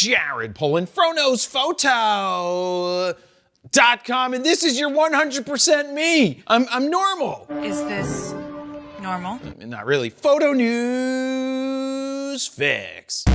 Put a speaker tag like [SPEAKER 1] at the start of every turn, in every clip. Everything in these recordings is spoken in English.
[SPEAKER 1] Jared Polin, FroKnowsPhoto.com, and this is your 100% me. I'm normal.
[SPEAKER 2] Is this normal?
[SPEAKER 1] Not really. Photo News Fix.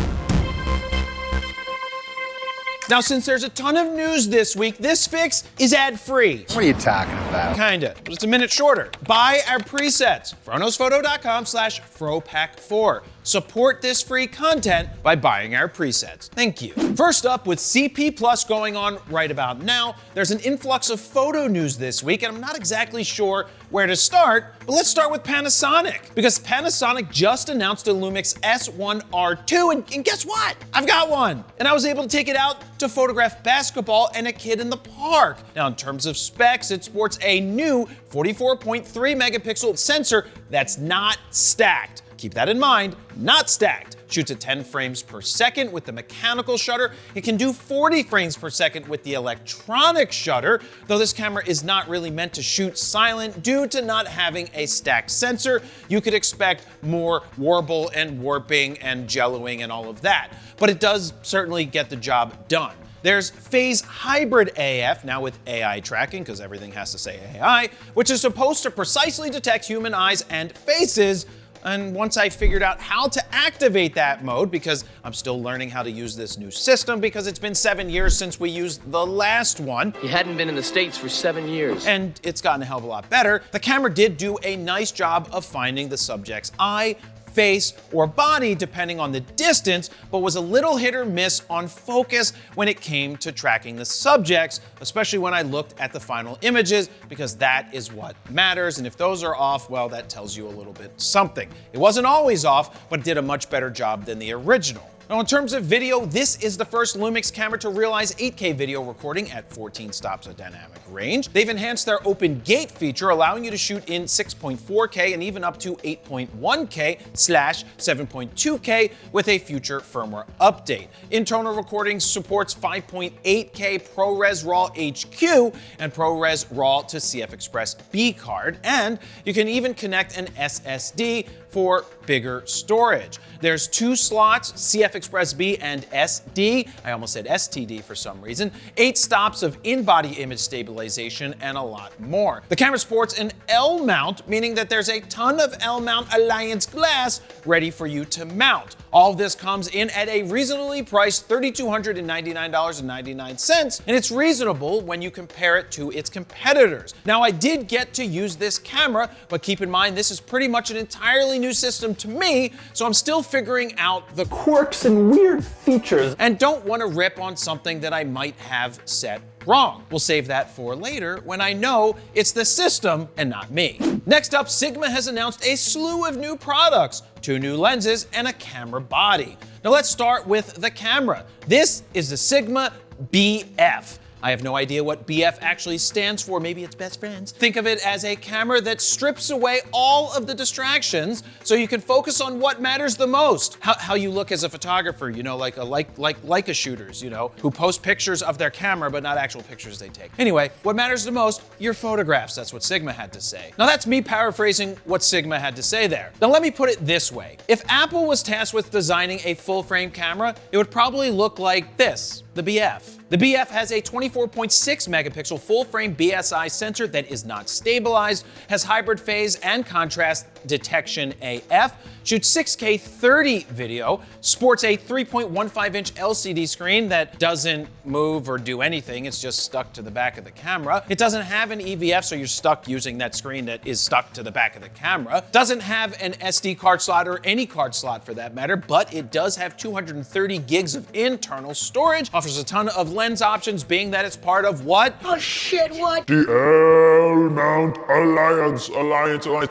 [SPEAKER 1] Now, since there's a ton of news this week, this fix is ad-free.
[SPEAKER 3] What are you talking about?
[SPEAKER 1] Kinda, just a minute shorter. Buy our presets, FroKnowsPhoto.com/FroPack4. Support this free content by buying our presets. Thank you. First up, with CP Plus going on right about now, there's an influx of photo news this week, and I'm not exactly sure where to start, but let's start with Panasonic, because Panasonic just announced a Lumix S1R II, and guess what? I've got one, and I was able to take it out to photograph basketball and a kid in the park. Now, in terms of specs, it sports a new 44.3 megapixel sensor that's not stacked. Keep that in mind, not stacked. Shoots at 10 frames per second with the mechanical shutter. It can do 40 frames per second with the electronic shutter, though this camera is not really meant to shoot silent due to not having a stacked sensor. You could expect more warble and warping and jelloing and all of that, but it does certainly get the job done. There's Phase Hybrid AF, now with AI tracking, because everything has to say AI, which is supposed to precisely detect human eyes and faces. And once I figured out how to activate that mode, because I'm still learning how to use this new system because it's been 7 years since we used the last one.
[SPEAKER 4] You hadn't been in the States for 7 years.
[SPEAKER 1] And it's gotten a hell of a lot better. The camera did do a nice job of finding the subject's eye, face, or body, depending on the distance, but was a little hit or miss on focus when it came to tracking the subjects, especially when I looked at the final images, because that is what matters. And if those are off, well, that tells you a little bit something. It wasn't always off, but it did a much better job than the original. Now, in terms of video, this is the first Lumix camera to realize 8K video recording at 14 stops of dynamic range. They've enhanced their open gate feature, allowing you to shoot in 6.4K and even up to 8.1K/7.2K with a future firmware update. Internal recording supports 5.8K ProRes RAW HQ and ProRes RAW to CF Express B card, and you can even connect an SSD for bigger storage. There's 2 slots, CF Express B and SD. I almost said STD for some reason. 8 stops of in-body image stabilization and a lot more. The camera sports an L mount, meaning that there's a ton of L mount Alliance glass ready for you to mount. All of this comes in at a reasonably priced $3,299.99, and it's reasonable when you compare it to its competitors. Now, I did get to use this camera, but keep in mind this is pretty much an entirely new system to me, so I'm still figuring out the quirks and weird features and don't want to rip on something that I might have set wrong. We'll save that for later when I know it's the system and not me. Next up, Sigma has announced a slew of new products, 2 new lenses and a camera body. Now let's start with the camera. This is the Sigma BF. I have no idea what BF actually stands for. Maybe it's best friends. Think of it as a camera that strips away all of the distractions so you can focus on what matters the most. How you look as a photographer, you know, like Leica shooters, you know, who post pictures of their camera but not actual pictures they take. Anyway, what matters the most? Your photographs. That's what Sigma had to say. Now that's me paraphrasing what Sigma had to say there. Now let me put it this way. If Apple was tasked with designing a full frame camera, it would probably look like this, the BF. The BF has a 24.6 megapixel full-frame BSI sensor that is not stabilized, has hybrid phase and contrast detection AF, shoots 6K 30 video, sports a 3.15-inch LCD screen that doesn't move or do anything, it's just stuck to the back of the camera. It doesn't have an EVF, so you're stuck using that screen that is stuck to the back of the camera. Doesn't have an SD card slot or any card slot for that matter, but it does have 230 gigs of internal storage, offers a ton of lens options, being that it's part of what?
[SPEAKER 2] Oh shit, what?
[SPEAKER 5] The L-mount Alliance.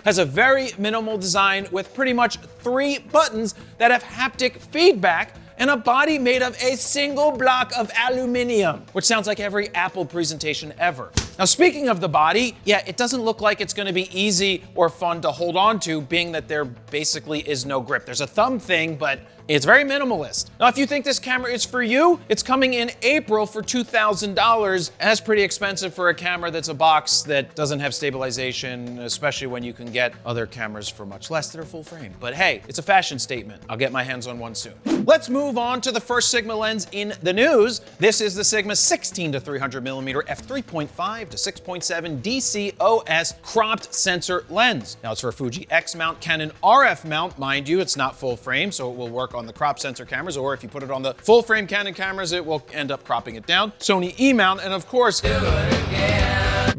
[SPEAKER 1] Has a very minimal design with pretty much 3 buttons that have haptic feedback and a body made of a single block of aluminum, which sounds like every Apple presentation ever. Now, speaking of the body, yeah, it doesn't look like it's gonna be easy or fun to hold on to, being that there basically is no grip. There's a thumb thing, but It's very minimalist. Now, if you think this camera is for you, it's coming in April for $2,000. That's pretty expensive for a camera that's a box that doesn't have stabilization, especially when you can get other cameras for much less that are full frame. But hey, it's a fashion statement. I'll get my hands on one soon. Let's move on to the first Sigma lens in the news. This is the Sigma 16 to 300mm f3.5 to 6.7 DCOS cropped sensor lens. Now it's for a Fuji X mount, Canon RF mount. Mind you, it's not full frame, so it will work on the crop sensor cameras, or if you put it on the full frame Canon cameras, it will end up cropping it down. Sony E mount, and of course,
[SPEAKER 5] The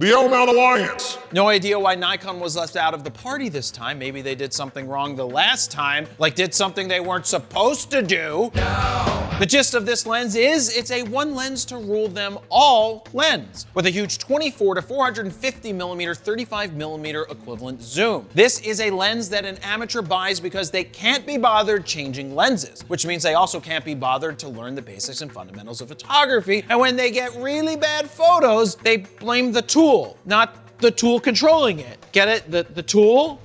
[SPEAKER 5] L-Mount Alliance.
[SPEAKER 1] no idea why Nikon was left out of the party this time. Maybe they did something wrong the last time, like did something they weren't supposed to do. No. The gist of this lens is it's a one lens to rule them all lens with a huge 24 to 450mm 35mm equivalent zoom. This is a lens that an amateur buys because they can't be bothered changing lenses, which means they also can't be bothered to learn the basics and fundamentals of photography. And when they get really bad photos, they blame the tool, not the tool controlling it. Get it? The tool?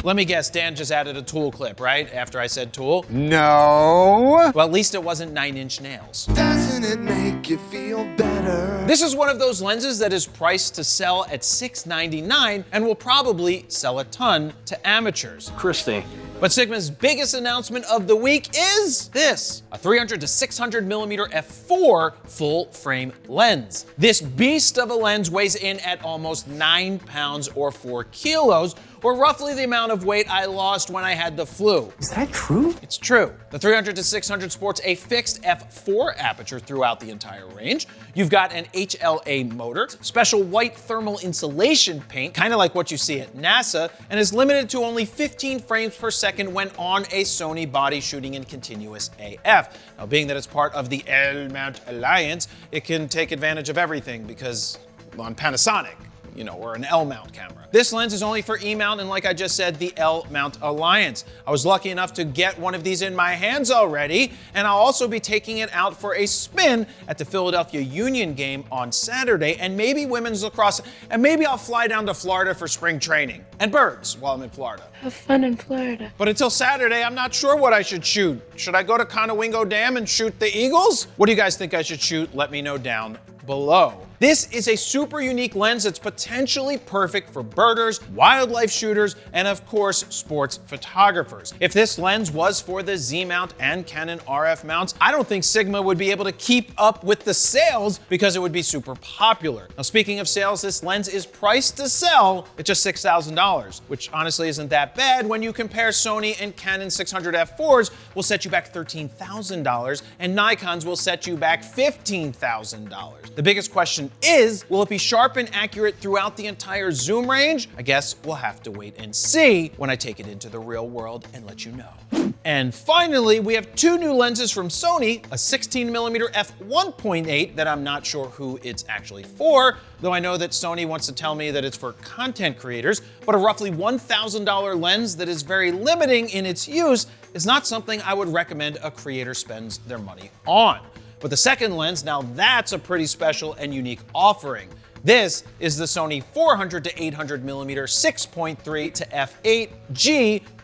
[SPEAKER 1] Let me guess, Dan just added a tool clip, right? After I said tool?
[SPEAKER 3] No.
[SPEAKER 1] Well, at least it wasn't 9 Inch Nails.
[SPEAKER 3] Doesn't it make you feel better?
[SPEAKER 1] This is one of those lenses that is priced to sell at $699 and will probably sell a ton to amateurs.
[SPEAKER 4] Christy.
[SPEAKER 1] But Sigma's biggest announcement of the week is this, a 300 to 600mm f4 full frame lens. This beast of a lens weighs in at almost 9 pounds or 4 kilos, or roughly the amount of weight I lost when I had the flu.
[SPEAKER 3] Is that true?
[SPEAKER 1] It's true. The 300 to 600 sports a fixed f4 aperture throughout the entire range. You've got an HLA motor, special white thermal insulation paint, kind of like what you see at NASA, and is limited to only 15 frames per second when on a Sony body shooting in continuous AF. Now, being that it's part of the L-Mount Alliance, it can take advantage of everything because on Panasonic, you know, or an L-mount camera. This lens is only for E-mount and, like I just said, the L-Mount Alliance. I was lucky enough to get one of these in my hands already, and I'll also be taking it out for a spin at the Philadelphia Union game on Saturday, and maybe women's lacrosse, and maybe I'll fly down to Florida for spring training, and birds while I'm in Florida.
[SPEAKER 6] Have fun in Florida.
[SPEAKER 1] But until Saturday, I'm not sure what I should shoot. Should I go to Conowingo Dam and shoot the Eagles? What do you guys think I should shoot? Let me know down below. This is a super unique lens that's potentially perfect for birders, wildlife shooters, and of course, sports photographers. If this lens was for the Z mount and Canon RF mounts, I don't think Sigma would be able to keep up with the sales because it would be super popular. Now, speaking of sales, this lens is priced to sell at just $6,000, which honestly isn't that bad when you compare Sony and Canon 600 f4s will set you back $13,000 and Nikon's will set you back $15,000. The biggest question is, will it be sharp and accurate throughout the entire zoom range? I guess we'll have to wait and see when I take it into the real world and let you know. And finally, we have 2 new lenses from Sony, a 16mm f1.8 that I'm not sure who it's actually for, though I know that Sony wants to tell me that it's for content creators, but a roughly $1,000 lens that is very limiting in its use is not something I would recommend a creator spends their money on. But the second lens, now that's a pretty special and unique offering. This is the Sony 400 to 800mm 6.3 to f8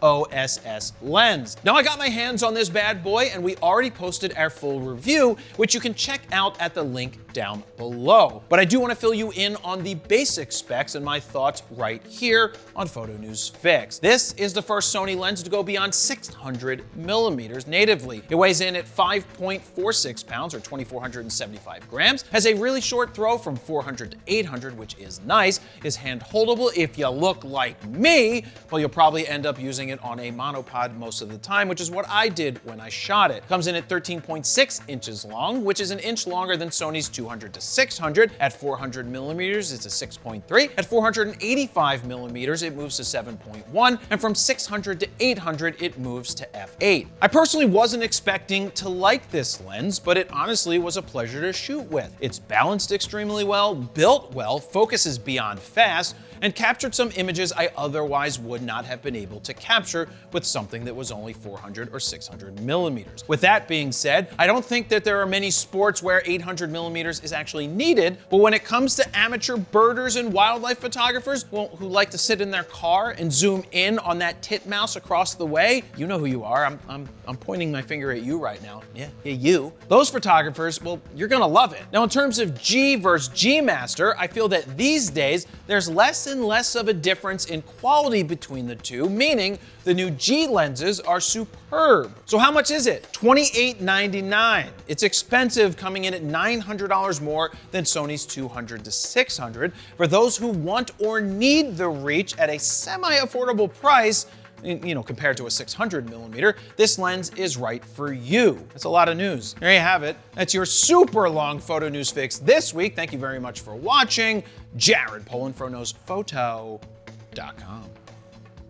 [SPEAKER 1] GOSS lens. Now I got my hands on this bad boy and we already posted our full review, which you can check out at the link down below. But I do want to fill you in on the basic specs and my thoughts right here on Photo News Fix. This is the first Sony lens to go beyond 600mm natively. It weighs in at 5.46 pounds or 2,475 grams, has a really short throw from 400 to 800, which is nice, is hand holdable if you look like me. Well, you'll probably end up using it on a monopod most of the time, which is what I did when I shot it. Comes in at 13.6 inches long, which is an inch longer than Sony's 200 to 600. At 400mm, it's a 6.3. At 485mm, it moves to 7.1. And from 600 to 800, it moves to f8. I personally wasn't expecting to like this lens, but it honestly was a pleasure to shoot with. It's balanced extremely well, built well, focuses beyond fast, and captured some images I otherwise would not have been able to capture with something that was only 400 or 600 millimeters. With that being said, I don't think that there are many sports where 800 millimeters is actually needed, but when it comes to amateur birders and wildlife photographers, well, who like to sit in their car and zoom in on that titmouse across the way, you know who you are. I'm pointing my finger at you right now. Yeah, you. Those photographers, well, you're gonna love it. Now, in terms of G versus G Master, I feel that these days there's less and less of a difference in quality between the two, meaning the new G lenses are superb. So how much is it? $28.99. It's expensive, coming in at $900 more than Sony's $200 to $600. For those who want or need the reach at a semi-affordable price, you know, compared to a 600 millimeter, this lens is right for you. That's a lot of news. There you have it. That's your super long photo news fix this week. Thank you very much for watching. Jared Polin, PhotoKnowsPhoto.com.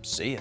[SPEAKER 1] See ya.